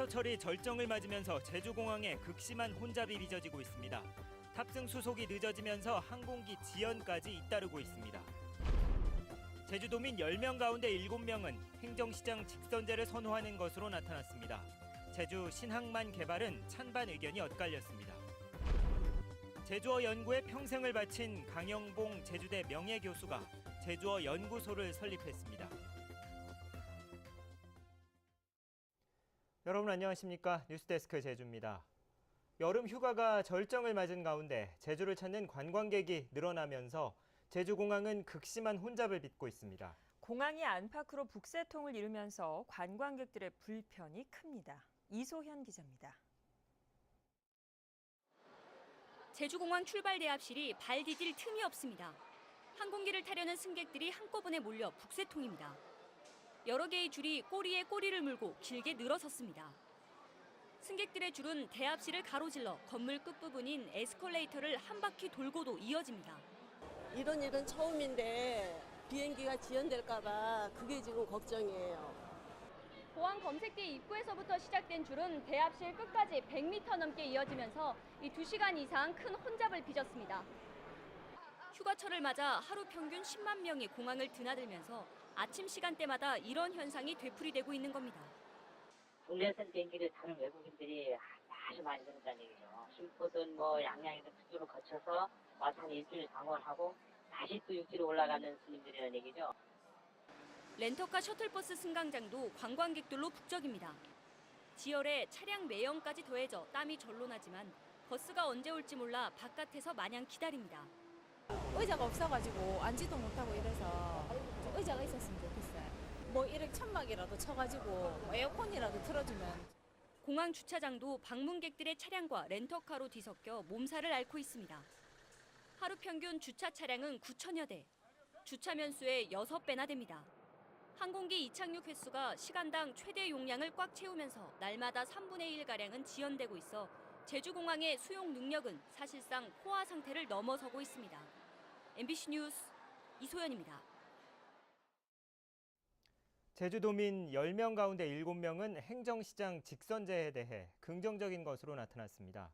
렌터철이 절정을 맞으면서 제주공항에 극심한 혼잡이 빚어지고 있습니다. 탑승 수속이 늦어지면서 항공기 지연까지 잇따르고 있습니다. 제주도민 10명 가운데 7명은 행정시장 직선제를 선호하는 것으로 나타났습니다. 제주 신항만 개발은 찬반 의견이 엇갈렸습니다. 제주어 연구에 평생을 바친 강영봉 제주대 명예교수가 제주어 연구소를 설립했습니다. 여러분 안녕하십니까? 뉴스데스크 제주입니다. 여름 휴가가 절정을 맞은 가운데 제주를 찾는 관광객이 늘어나면서 제주공항은 극심한 혼잡을 빚고 있습니다. 공항이 안팎으로 북새통을 이루면서 관광객들의 불편이 큽니다. 이소현 기자입니다. 제주공항 출발 대합실이 발 디딜 틈이 없습니다. 항공기를 타려는 승객들이 한꺼번에 몰려 북새통입니다. 여러 개의 줄이 꼬리에 꼬리를 물고 길게 늘어섰습니다. 승객들의 줄은 대합실을 가로질러 건물 끝부분인 에스컬레이터를 한 바퀴 돌고도 이어집니다. 이런 일은 처음인데 비행기가 지연될까 봐 그게 지금 걱정이에요. 보안 검색대 입구에서부터 시작된 줄은 대합실 끝까지 100m 넘게 이어지면서 이 2시간 이상 큰 혼잡을 빚었습니다. 휴가철을 맞아 하루 평균 10만 명이 공항을 드나들면서 아침 시간대마다 이런 현상이 되풀이되고 있는 겁니다. 국내선 비행기를 타는 외국인들이 아주 많이 된다는 얘기죠. 김포든 양양이든 그쪽으로 거쳐서 와서 한 일주일 방문하고 다시 또 육지로 올라가는 스님들이라는 얘기죠. 렌터카 셔틀버스 승강장도 관광객들로 북적입니다. 지열에 차량 매연까지 더해져 땀이 절로 나지만 버스가 언제 올지 몰라 바깥에서 마냥 기다립니다. 의자가 없어가지고 앉지도 못하고 이래서 좀 의자가 있었으면 좋겠어요. 이렇게 천막이라도 쳐가지고 에어컨이라도 틀어주면. 공항 주차장도 방문객들의 차량과 렌터카로 뒤섞여 몸살을 앓고 있습니다. 하루 평균 주차 차량은 9천여 대, 주차 면수의 6배나 됩니다. 항공기 이착륙 횟수가 시간당 최대 용량을 꽉 채우면서 날마다 3분의 1가량은 지연되고 있어 제주공항의 수용 능력은 사실상 포화 상태를 넘어서고 있습니다. MBC 뉴스 이소연입니다. 제주도민 10명 가운데 7명은 행정시장 직선제에 대해 긍정적인 것으로 나타났습니다.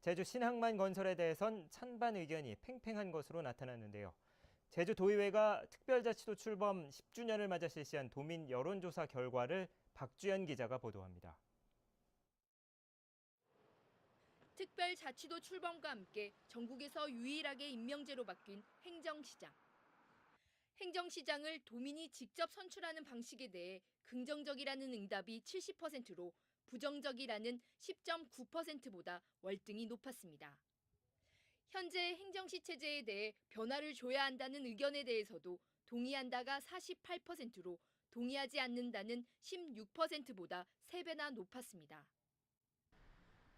제주 신항만 건설에 대해선 찬반 의견이 팽팽한 것으로 나타났는데요. 제주도의회가 특별자치도 출범 10주년을 맞아 실시한 도민 여론조사 결과를 박주연 기자가 보도합니다. 특별자치도 출범과 함께 전국에서 유일하게 임명제로 바뀐 행정시장. 행정시장을 도민이 직접 선출하는 방식에 대해 긍정적이라는 응답이 70%로 부정적이라는 10.9%보다 월등히 높았습니다. 현재 행정시 체제에 대해 변화를 줘야 한다는 의견에 대해서도 동의한다가 48%로 동의하지 않는다는 16%보다 3배나 높았습니다.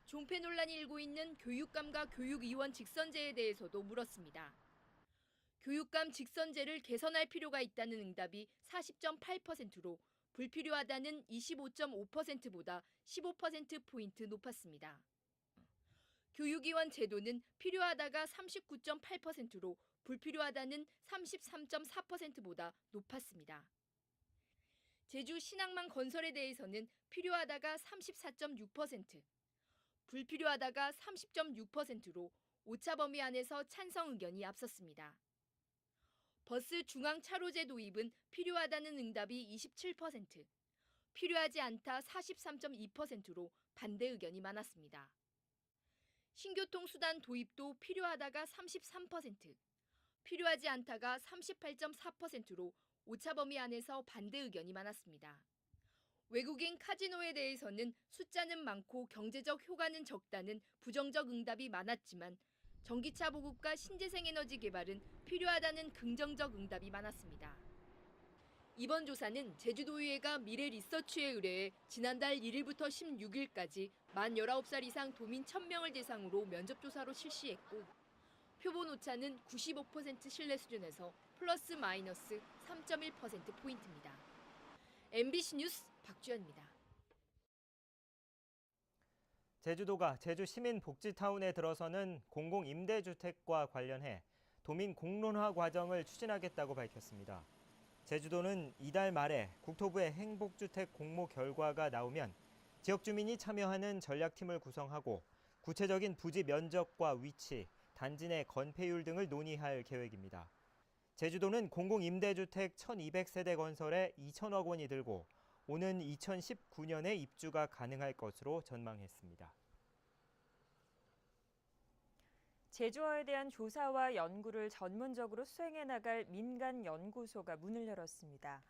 존폐 논란이 일고 있는 교육감과 교육위원 직선제에 대해서도 물었습니다. 교육감 직선제를 개선할 필요가 있다는 응답이 40.8%로 불필요하다는 25.5%보다 15%포인트 높았습니다. 교육위원 제도는 필요하다가 39.8%로 불필요하다는 33.4%보다 높았습니다. 제주 신항만 건설에 대해서는 필요하다가 34.6%, 불필요하다가 30.6%로 오차 범위 안에서 찬성 의견이 앞섰습니다. 버스 중앙 차로제 도입은 필요하다는 응답이 27%, 필요하지 않다 43.2%로 반대 의견이 많았습니다. 신교통수단 도입도 필요하다가 33%, 필요하지 않다가 38.4%로 오차 범위 안에서 반대 의견이 많았습니다. 외국인 카지노에 대해서는 숫자는 많고 경제적 효과는 적다는 부정적 응답이 많았지만 전기차 보급과 신재생에너지 개발은 필요하다는 긍정적 응답이 많았습니다. 이번 조사는 제주도의회가 미래리서치에 의뢰해 지난달 1일부터 16일까지 만 19살 이상 도민 1000명을 대상으로 면접조사로 실시했고 표본 오차는 95% 신뢰 수준에서 플러스 마이너스 3.1%포인트입니다. MBC 뉴스 박주연입니다. 제주도가 제주 시민복지타운에 들어서는 공공임대주택과 관련해 도민 공론화 과정을 추진하겠다고 밝혔습니다. 제주도는 이달 말에 국토부의 행복주택 공모 결과가 나오면 지역 주민이 참여하는 전략팀을 구성하고 구체적인 부지 면적과 위치, 단지 내 건폐율 등을 논의할 계획입니다. 제주도는 공공임대주택 1,200세대 건설에 2천억 원이 들고 오는 2019년에 입주가 가능할 것으로 전망했습니다. 제주어에 대한 조사와 연구를 전문적으로 수행해 나갈 민간 연구소가 문을 열었습니다.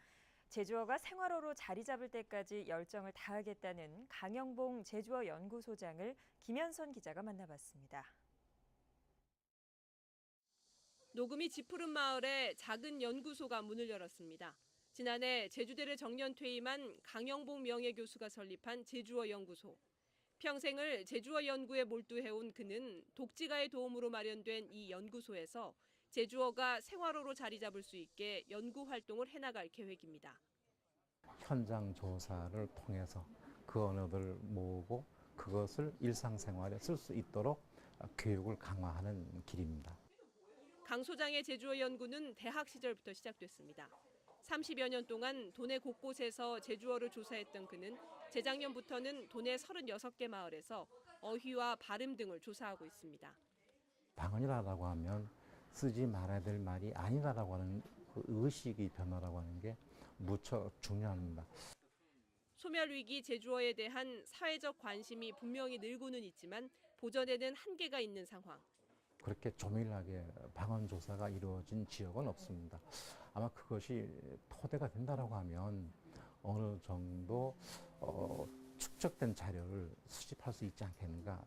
제주어가 생활어로 자리 잡을 때까지 열정을 다하겠다는 강영봉 제주어 연구소장을 김현선 기자가 만나봤습니다. 녹음이 짙푸른 마을에 작은 연구소가 문을 열었습니다. 지난해 제주대를 정년 퇴임한 강영봉 명예교수가 설립한 제주어 연구소. 평생을 제주어 연구에 몰두해온 그는 독지가의 도움으로 마련된 이 연구소에서 제주어가 생활어로 자리 잡을 수 있게 연구 활동을 해나갈 계획입니다. 현장 조사를 통해서 그 언어들을 모으고 그것을 일상생활에 쓸 수 있도록 교육을 강화하는 길입니다. 강 소장의 제주어 연구는 대학 시절부터 시작됐습니다. 30여 년 동안 도내 곳곳에서 제주어를 조사했던 그는 재작년부터는 도내 36개 마을에서 어휘와 발음 등을 조사하고 있습니다. 방언이라고 하면 쓰지 말아야 될 말이 아니다라고 하는 그 의식의 변화라고 하는 게 무척 중요합니다. 소멸위기 제주어에 대한 사회적 관심이 분명히 늘고는 있지만 보전에는 한계가 있는 상황. 그렇게 조밀하게 방언 조사가 이루어진 지역은 없습니다. 아마 그것이 토대가 된다라고 하면 어느 정도 축적된 자료를 수집할 수 있지 않겠는가.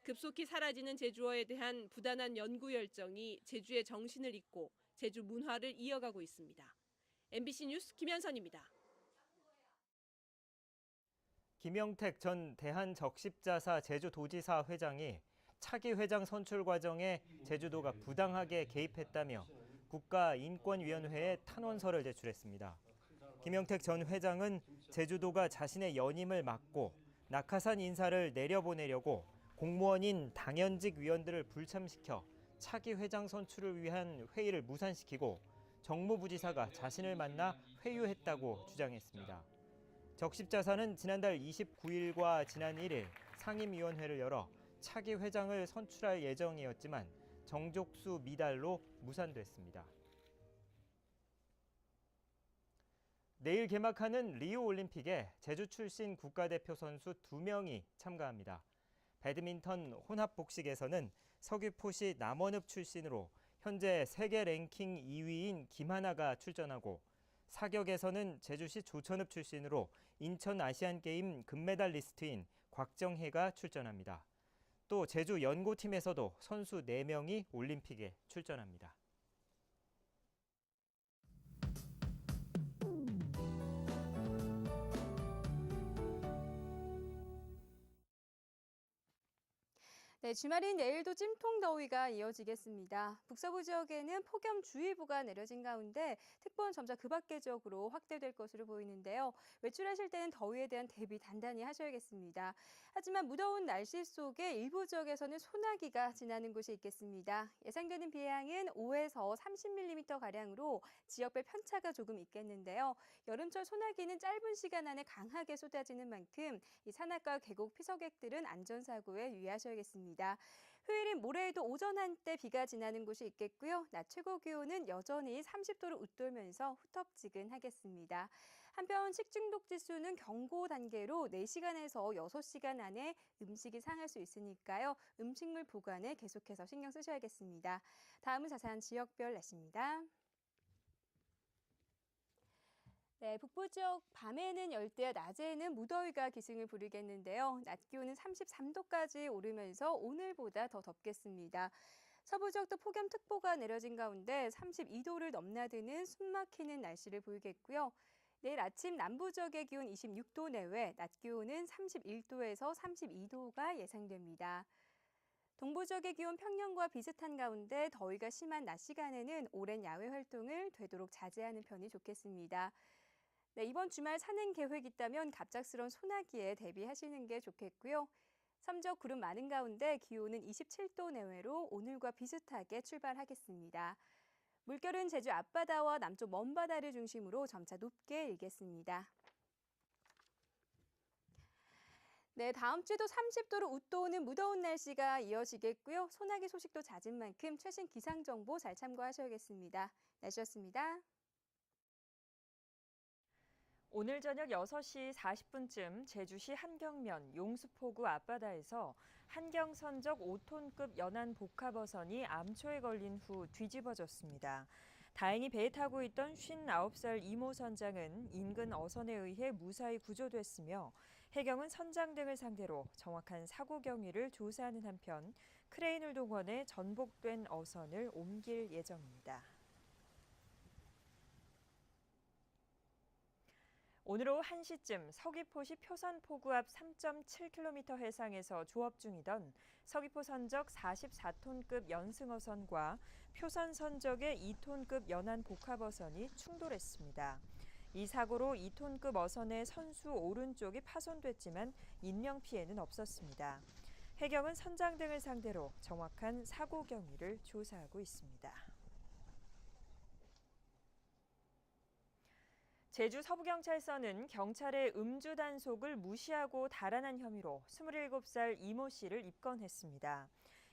급속히 사라지는 제주어에 대한 부단한 연구 열정이 제주의 정신을 잇고 제주 문화를 이어가고 있습니다. MBC 뉴스 김현선입니다. 김영택 전 대한적십자사 제주도지사 회장이 차기 회장 선출 과정에 제주도가 부당하게 개입했다며 국가인권위원회에 탄원서를 제출했습니다. 김영택 전 회장은 제주도가 자신의 연임을 막고 낙하산 인사를 내려보내려고 공무원인 당연직 위원들을 불참시켜 차기 회장 선출을 위한 회의를 무산시키고 정무부지사가 자신을 만나 회유했다고 주장했습니다. 적십자사는 지난달 29일과 지난 1일 상임위원회를 열어 차기 회장을 선출할 예정이었지만 정족수 미달로 무산됐습니다. 내일 개막하는 리우올림픽에 제주 출신 국가대표 선수 2명이 참가합니다. 배드민턴 혼합복식에서는 서귀포시 남원읍 출신으로 현재 세계 랭킹 2위인 김하나가 출전하고 사격에서는 제주시 조천읍 출신으로 인천 아시안게임 금메달리스트인 곽정혜가 출전합니다. 또 제주 연고팀에서도 선수 4명이 올림픽에 출전합니다. 네, 주말인 내일도 찜통 더위가 이어지겠습니다. 북서부 지역에는 폭염주의보가 내려진 가운데 특보는 점차 그 밖의 지역으로 확대될 것으로 보이는데요. 외출하실 때는 더위에 대한 대비 단단히 하셔야겠습니다. 하지만 무더운 날씨 속에 일부 지역에서는 소나기가 지나는 곳이 있겠습니다. 예상되는 비양은 5에서 30mm가량으로 지역별 편차가 조금 있겠는데요. 여름철 소나기는 짧은 시간 안에 강하게 쏟아지는 만큼 이 산악과 계곡 피서객들은 안전사고에 유의하셔야겠습니다. 휴일인 모레에도 오전 한때 비가 지나는 곳이 있겠고요. 낮 최고 기온은 여전히 30도를 웃돌면서 후텁지근하겠습니다. 한편 식중독 지수는 경고 단계로 4시간에서 6시간 안에 음식이 상할 수 있으니까요. 음식물 보관에 계속해서 신경 쓰셔야겠습니다. 다음은 자세한 지역별 날씨입니다. 네, 북부 지역 밤에는 열대야, 낮에는 무더위가 기승을 부리겠는데요. 낮 기온은 33도까지 오르면서 오늘보다 더 덥겠습니다. 서부 지역도 폭염특보가 내려진 가운데 32도를 넘나드는 숨막히는 날씨를 보이겠고요. 내일 아침 남부 지역의 기온 26도 내외, 낮 기온은 31도에서 32도가 예상됩니다. 동부 지역의 기온 평년과 비슷한 가운데 더위가 심한 낮 시간에는 오랜 야외 활동을 되도록 자제하는 편이 좋겠습니다. 네, 이번 주말 산행 계획 있다면 갑작스러운 소나기에 대비하시는 게 좋겠고요. 삼적 구름 많은 가운데 기온은 27도 내외로 오늘과 비슷하게 출발하겠습니다. 물결은 제주 앞바다와 남쪽 먼바다를 중심으로 점차 높게 일겠습니다. 네, 다음 주도 30도로 웃도는 무더운 날씨가 이어지겠고요. 소나기 소식도 잦은 만큼 최신 기상 정보 잘 참고하셔야겠습니다. 날씨였습니다. 오늘 저녁 6시 40분쯤 제주시 한경면 용수포구 앞바다에서 한경선적 5톤급 연안 복합어선이 암초에 걸린 후 뒤집어졌습니다. 다행히 배에 타고 있던 59살 이모 선장은 인근 어선에 의해 무사히 구조됐으며 해경은 선장 등을 상대로 정확한 사고 경위를 조사하는 한편 크레인을 동원해 전복된 어선을 옮길 예정입니다. 오늘 오후 1시쯤 서귀포시 표선포구 앞 3.7km 해상에서 조업 중이던 서귀포 선적 44톤급 연승어선과 표선 선적의 2톤급 연안 복합어선이 충돌했습니다. 이 사고로 2톤급 어선의 선수 오른쪽이 파손됐지만 인명피해는 없었습니다. 해경은 선장 등을 상대로 정확한 사고 경위를 조사하고 있습니다. 제주 서부경찰서는 경찰의 음주 단속을 무시하고 달아난 혐의로 27살 이모 씨를 입건했습니다.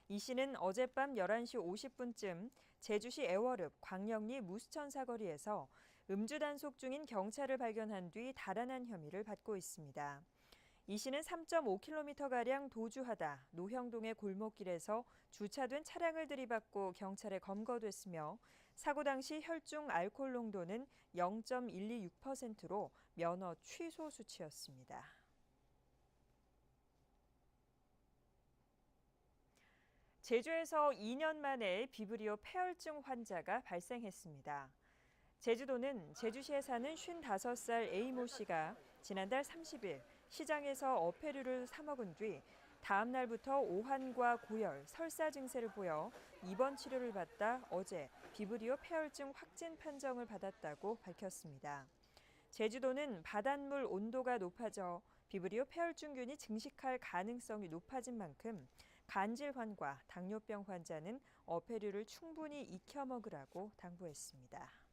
이 씨는 어젯밤 11시 50분쯤 제주시 애월읍 광영리 무수천 사거리에서 음주 단속 중인 경찰을 발견한 뒤 달아난 혐의를 받고 있습니다. 이 씨는 3.5km가량 도주하다 노형동의 골목길에서 주차된 차량을 들이받고 경찰에 검거됐으며 사고 당시 혈중 알코올 농도는 0.126%로 면허 취소 수치였습니다. 제주에서 2년 만에 비브리오 폐혈증 환자가 발생했습니다. 제주도는 제주시에 사는 55살 A모 씨가 지난달 30일 시장에서 어패류를 사 먹은 뒤 다음 날부터 오한과 고열, 설사 증세를 보여 입원 치료를 받다 어제 비브리오 폐혈증 확진 판정을 받았다고 밝혔습니다. 제주도는 바닷물 온도가 높아져 비브리오 폐혈증균이 증식할 가능성이 높아진 만큼 간질환과 당뇨병 환자는 어패류를 충분히 익혀 먹으라고 당부했습니다.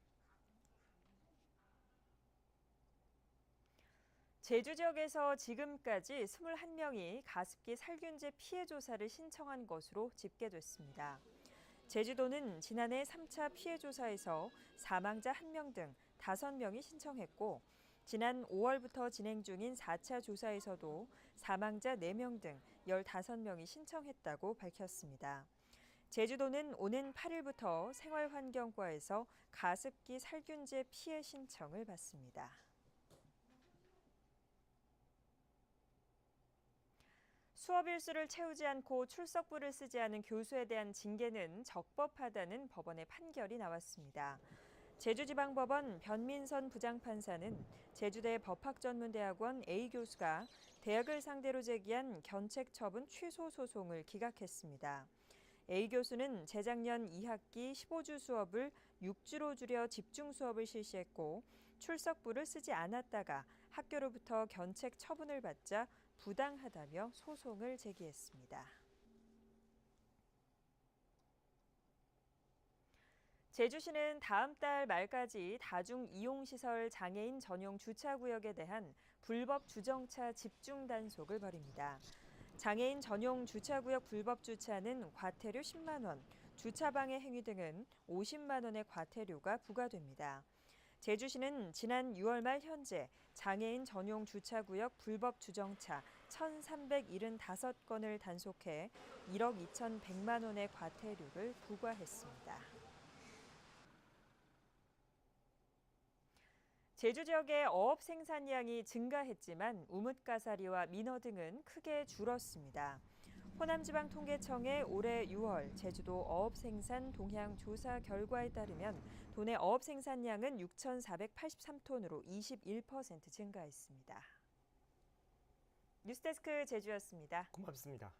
제주 지역에서 지금까지 21명이 가습기 살균제 피해 조사를 신청한 것으로 집계됐습니다. 제주도는 지난해 3차 피해 조사에서 사망자 1명 등 5명이 신청했고 지난 5월부터 진행 중인 4차 조사에서도 사망자 4명 등 15명이 신청했다고 밝혔습니다. 제주도는 오는 8일부터 생활환경과에서 가습기 살균제 피해 신청을 받습니다. 수업 일수를 채우지 않고 출석부를 쓰지 않은 교수에 대한 징계는 적법하다는 법원의 판결이 나왔습니다. 제주지방법원 변민선 부장판사는 제주대 법학전문대학원 A 교수가 대학을 상대로 제기한 견책 처분 취소 소송을 기각했습니다. A 교수는 재작년 2학기 15주 수업을 6주로 줄여 집중 수업을 실시했고 출석부를 쓰지 않았다가 학교로부터 견책 처분을 받자 부당하다며 소송을 제기했습니다. 제주시는 다음 달 말까지 다중이용시설 장애인 전용 주차구역에 대한 불법 주정차 집중 단속을 벌입니다. 장애인 전용 주차구역 불법 주차는 과태료 10만 원, 주차방해 행위 등은 50만 원의 과태료가 부과됩니다. 제주시는 지난 6월 말 현재 장애인 전용 주차구역 불법 주정차 1,375건을 단속해 1억 2,100만 원의 과태료를 부과했습니다. 제주 지역의 어업 생산량이 증가했지만 우뭇가사리와 민어 등은 크게 줄었습니다. 호남지방통계청의 올해 6월 제주도 어업 생산 동향 조사 결과에 따르면 도내 어업 생산량은 6,483톤으로 21% 증가했습니다. 뉴스데스크 제주였습니다. 고맙습니다.